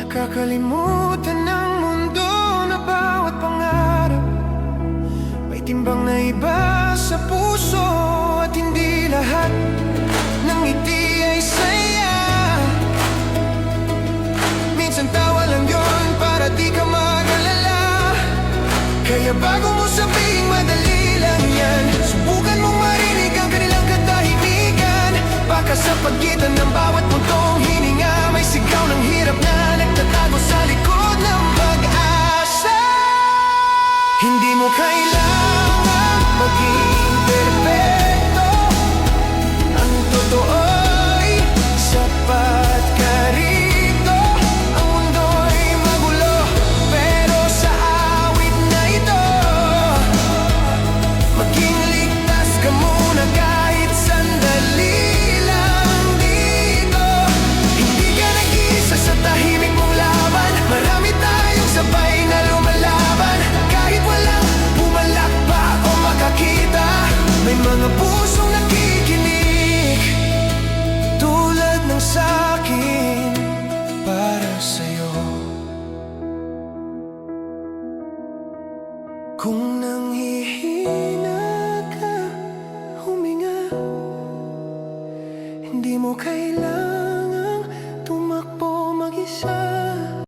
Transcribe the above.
Nakakalimutan ng mundo na bawat pangarap may timbang na iba sa puso, at hindi lahat ng ngiti ay saya. Minsan tawa lang yun para di ka mag-alala. Kaya bago mo sabihing madali lang yan, subukan mong marinig ang kanilang katahimikan. Baka sa pagitan ng bawat